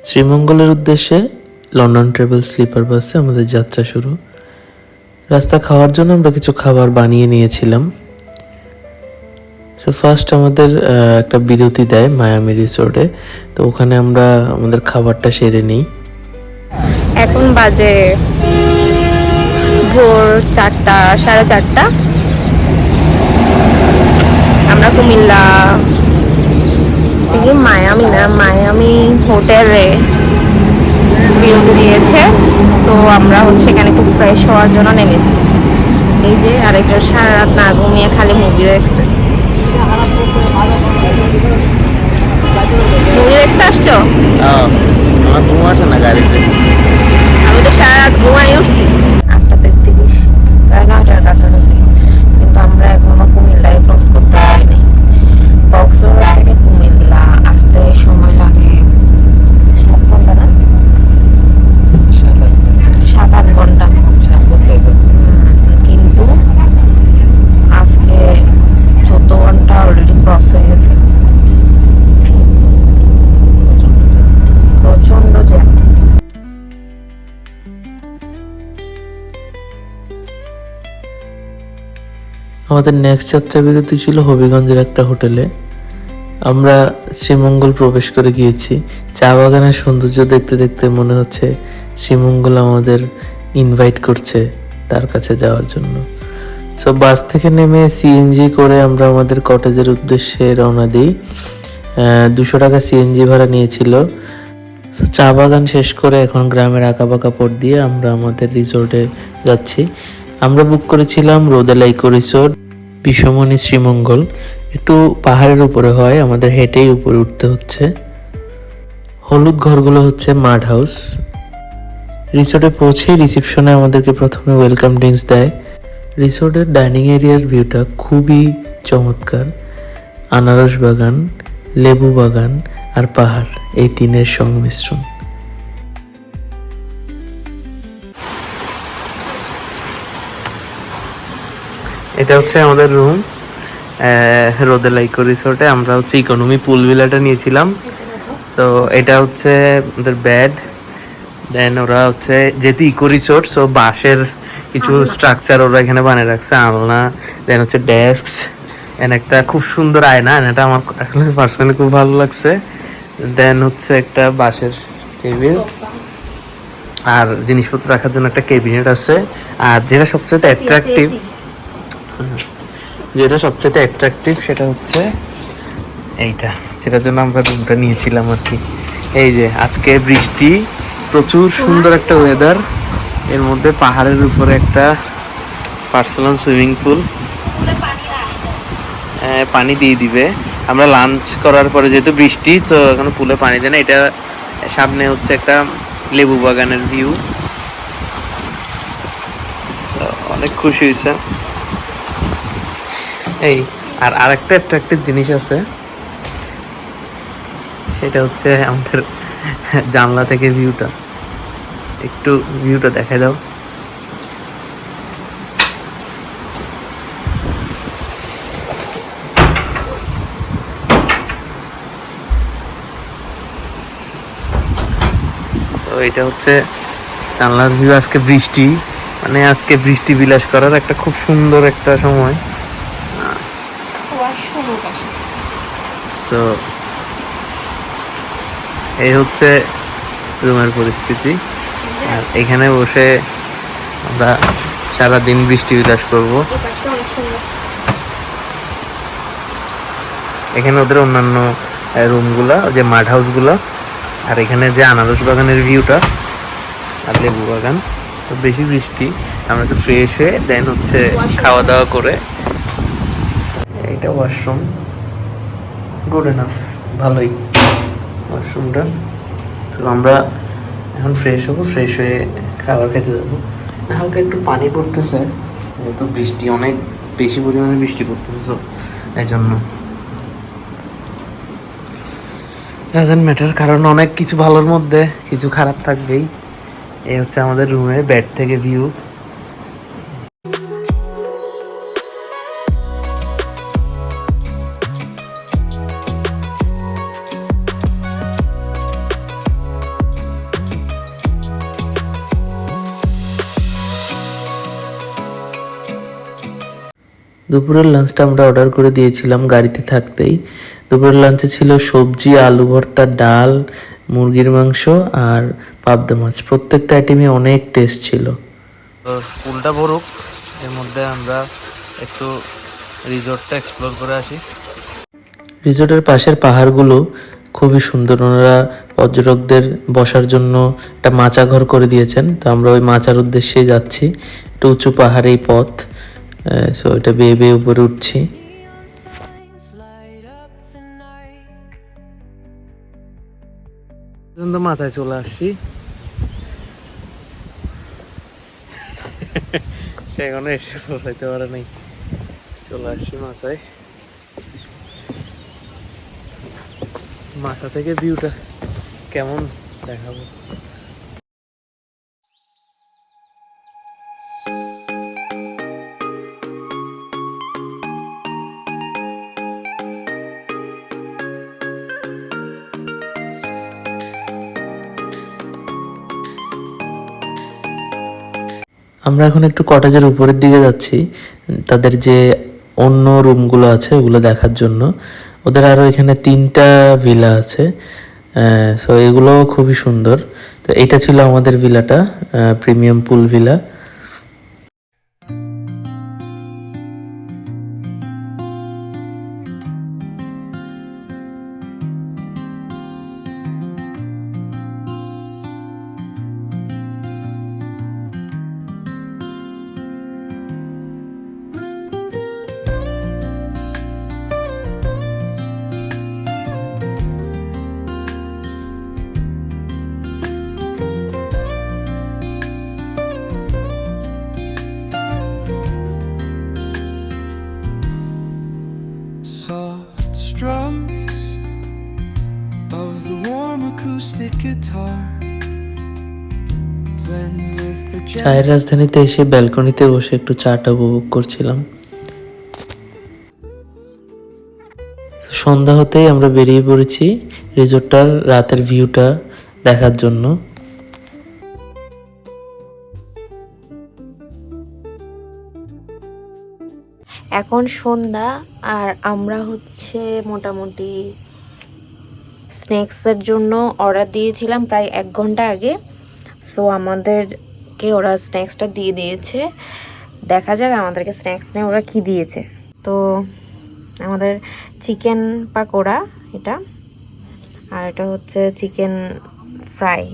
শ্রীমঙ্গলের উদ্দেশ্যে London travel sleeper বাসে আমাদের যাত্রা শুরু। রাস্তা খাওয়ার জন্য আমরা কিছু খাবার বানিয়ে নিয়েছিলাম। সো ফার্স্ট আমাদের একটা বিরতি দেয় মায়ামি রিসোর্টে, তো ওখানে আমরা আমাদের খাবারটা সেরে নিই। এখন বাজে ভোর 4টা, 4:30। আমরা কুমিল্লা থেকে মায়ামি হোটেলে বিরতি দিয়েছে। সো আমরা এখানে একটু ফ্রেশ হওয়ার জন্য নেমেছি। এই যে আরেকটা সারা রাত না ঘুমিয়ে খালি মুভি দেখছে। মুভি দেখতে আসছো? আমার ঘুম আসে না গাড়িতে। আমি তো সারা রাত ঘুমাই উঠছি। 8:33, প্রায় 9টার কাছাকাছি, কিন্তু আমরা এখনো কুমিল্লায় ক্রস করতে পারিনি। কক্সবাজার থেকে কুমিল্লা আসতে সময় লাগে 7 ঘন্টা, না 7-8 ঘন্টা। কিন্তু আজকে 14 ঘন্টা অলরেডি ক্রস হয়ে গেছে। প্রচন্ড জ্যাম। আমাদের নেক্সট যাত্রা বিরতি ছিল হবিগঞ্জের একটা হোটেলে। আমরা শ্রীমঙ্গল প্রবেশ করে গিয়েছি। চা বাগানের সৌন্দর্য দেখতে দেখতে মনে হচ্ছে শ্রীমঙ্গল আমাদের ইনভাইট করছে তার কাছে যাওয়ার জন্য। সো বাস থেকে নেমে সিএনজি করে আমরা আমাদের কটেজের উদ্দেশ্যে রওনা দিই। 200 টাকা সিএনজি ভাড়া নিয়েছিল। সো চা বাগান শেষ করে এখন গ্রামের আঁকাবাঁকা পথ দিয়ে আমরা আমাদের রিসোর্টে যাচ্ছি। আমরা বুক করেছিলাম রোদেলা ইকো রিসোর্ট, বিশ্বমণি শ্রীমঙ্গল। একটু পাহাড়ের উপরে হয়, আমাদের হেঁটেই উপরে উঠতে হচ্ছে। হলুদ ঘরগুলো হচ্ছে মাড হাউস। রিসোর্টে পৌঁছেই রিসেপশনে আমাদেরকে প্রথমে ওয়েলকাম ড্রিঙ্কস দেয়। রিসোর্টের ডাইনিং এরিয়ার ভিউটা খুবই চমৎকার। আনারস বাগান, লেবু বাগান আর পাহাড়, এই তিনের সংমিশ্রণ। এটা হচ্ছে আমাদের রুম রোদেলা ইকো রিসোর্টে। আমরা ইকোনমি পুল ভিলাটা নিয়েছিলাম। তো এটা হচ্ছে আমাদের বেড। দেন ওরা যেহেতু ইকো রিসোর্ট, সো বাঁশের কিছু স্ট্রাকচার ওরা এখানে বানিয়ে রাখছে, আলনা। দেন ডেস্ক, এন্ড একটা খুব সুন্দর আয়না। আয়নাটা আমার আসলে পার্সোনালি খুব ভালো লাগছে। দেন একটা বাঁশের টেবিল, আর জিনিসপত্র রাখার জন্য একটা ক্যাবিনেট আছে। আর যেটা সবচেয়ে অ্যাট্রাকটিভ সেটা হচ্ছে এইটা, যেটার জন্য আমরা রুমটা নিয়েছিলাম আর কি। এই যে আজকে বৃষ্টি, প্রচুর সুন্দর একটা ওয়েদার, এর মধ্যে পাহাড়ের উপরে একটা পার্সোনাল সুইমিং পুল। পানি দিয়ে দিবে আমরা লাঞ্চ করার পরে, যেহেতু বৃষ্টি তো এখন পুলে পানি দেয় না। এটা সামনে একটা লেবু বাগানের ভিউ। অনেক খুশি হয়েছে। এই আর আরেকটা অ্যাট্রাকটিভ জিনিস আছে, সেটা আমাদের জানলা থেকে ভিউটা। একটু ভিউটা দেখাই দাও। তো এটা জানলার ভিউ। আজকে বৃষ্টি, আজকে বৃষ্টি বিলাস করার একটা খুব সুন্দর একটা সময়। তো এই রুমের পরিস্থিতি। আর এখানে বসে আমরা সারাদিন বৃষ্টি বিলাস করব। এখানে ওদের অন্যান্য রুমগুলা, যে মাড হাউসগুলা, আর এখানে যে আনারস বাগানের ভিউটা আর লেবু বাগান। তো বেশি বৃষ্টি, আমরা একটু ফ্রেশ হয়ে দেন খাওয়া দাওয়া করে। এইটা ওয়াশরুম, গুড এনাফ, ভালোই ওয়াশরুমটা। তো আমরা এখন ফ্রেশ হবো, ফ্রেশ হয়ে খাবার খেতে যাবো। হালকা একটু পানি পড়তেছে, যেহেতু বৃষ্টি অনেক বেশি পরিমাণে বৃষ্টি পড়তেছে, তো এই জন্য ডাজন্ট ম্যাটার, কারণ অনেক কিছু ভালোর মধ্যে কিছু খারাপ থাকবেই। এই আমাদের রুমে বেড থেকে ভিউ। দুপুরের লাঞ্চটা আমরা অর্ডার করে দিয়েছিলাম গাড়িতে থাকতেই। দুপুরের লাঞ্চে ছিল সবজি, আলু ভর্তা, ডাল, মুরগির মাংস আর পাবদা মাছ। প্রত্যেকটা আইটেমই অনেক টেস্ট ছিল। পুলটা ভরুক, এর মধ্যে আমরা একটু রিসোর্টটা এক্সপ্লোর করে আসি। রিসোর্টের পাশের পাহাড়গুলো খুবই সুন্দর। ওনারা পর্যটকদের বসার জন্য একটা মাচা ঘর করে দিয়েছেন। তো আমরা ওই মাচার উদ্দেশ্যে যাচ্ছি। একটু উঁচু পাহাড়ি পথ, সো এটা বেয়ে বেয়ে উপরে উঠছি। মাথায় চলে আসছি, সেখানে এসে পৌঁছাইতে পারে নাই। চলে আসছি মাথায়। মাথা থেকে ভিউটা কেমন দেখাবো। আমরা এখন একটু কটেজের উপরের দিকে যাচ্ছি, তাদের যে অন্য রুমগুলো আছে ওগুলো দেখার জন্য। ওদের আরও এখানে 3টা ভিলা আছে, সো এগুলো খুবই সুন্দর। তো এটা ছিল আমাদের ভিলাটা, premium pool villa. Soft strums of the warm acoustic guitar blend with the চায়ের রাজধানীতে এসে ব্যালকনিতে বসে একটু চাটা উপভোগ করছিলাম। সন্ধ্যা হতেই আমরা বেরিয়ে পড়েছি রিসোর্টটার রাতের ভিউটা দেখার জন্য। এখন সন্ধ্যা, আর আমরা হচ্ছে মোটামুটি স্ন্যাক্সের জন্য অর্ডার দিয়েছিলাম প্রায় 1 ঘন্টা আগে। সো আমাদেরকে ওরা স্ন্যাক্সটা দিয়ে দিয়েছে। দেখা যাক আমাদেরকে স্ন্যাক্স নিয়ে ওরা কি দিয়েছে। তো আমাদের চিকেন পাকোড়া এটা, আর এটা হচ্ছে চিকেন ফ্রাই।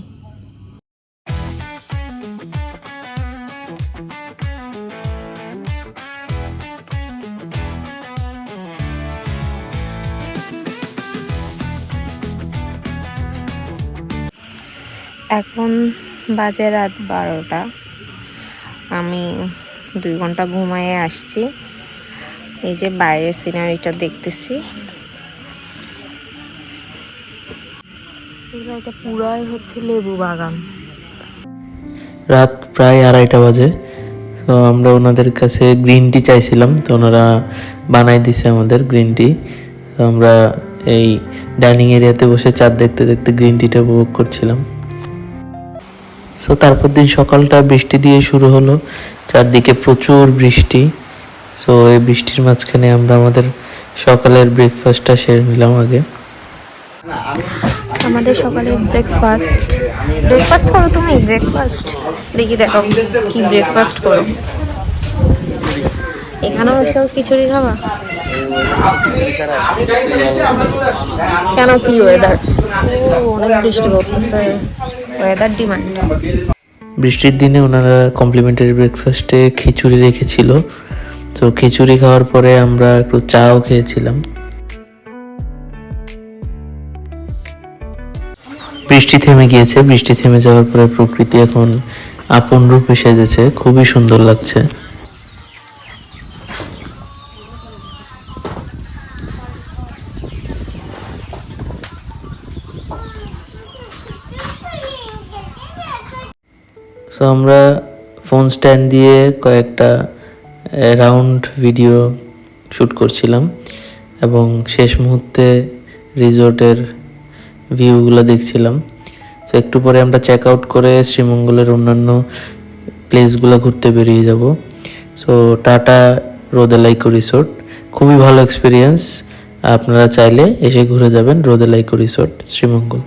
এখন বাজে রাত 12টা। আমি 2 ঘন্টা ঘুমায়ে আসছি। এই যে বাইরের সিনারিটা দেখতেছি, এটা পুরাই হচ্ছে লেবু বাগান। রাত প্রায় 2:30 বাজে। তো আমরা ওনাদের কাছে গ্রিন টি চাইছিলাম, তো ওনারা বানাই দিছে আমাদের গ্রিন টি। তো আমরা এই ডাইনিং এরিয়াতে বসে চাঁদ দেখতে দেখতে গ্রিন টিটা উপভোগ করছিলাম। সো তারপর দিন সকালটা বৃষ্টি দিয়ে শুরু হলো, চারদিকে প্রচুর বৃষ্টি। সো এই বৃষ্টির মাঝখানে আমরা আমাদের সকালের ব্রেকফাস্টটা সেরে নিলাম আগে। আমাদের সকালের ব্রেকফাস্ট করো তুমি? ব্রেকফাস্ট দেখি, দেখো কি ব্রেকফাস্ট করো। এখানেও এসব খিচুড়ি খাবা? কেন, কি ওয়েদার? অনেক বৃষ্টি পড়তেছে, ওয়েদার ডিমান্ড। বৃষ্টির দিনে ওনারা কমপ্লিমেন্টারি ব্রেকফাস্টে খিচুড়ি রেখেছিল। তো খিচুড়ি খাওয়ার পরে আমরা একটু চাও খেয়েছিলাম। বৃষ্টি থেমে গিয়েছে। বৃষ্টি থেমে যাওয়ার পরে প্রকৃতি এখন আপন রূপে সেজেছে, খুবই সুন্দর লাগছে। সো আমরা ফোন স্ট্যান্ড দিয়ে কয়েকটা রাউন্ড ভিডিও শ্যুট করছিলাম এবং শেষ মুহূর্তে রিসোর্টের ভিউগুলো দেখছিলাম। তো একটু পরে আমরা চেক আউট করে শ্রীমঙ্গলের অন্যান্য প্লেসগুলো ঘুরতে বেরিয়ে যাব। সো টাটা রোদেলা ইকো রিসোর্ট। খুবই ভালো এক্সপিরিয়েন্স, আপনারা চাইলে এসে ঘুরে যাবেন রোদেলা ইকো রিসোর্ট শ্রীমঙ্গল।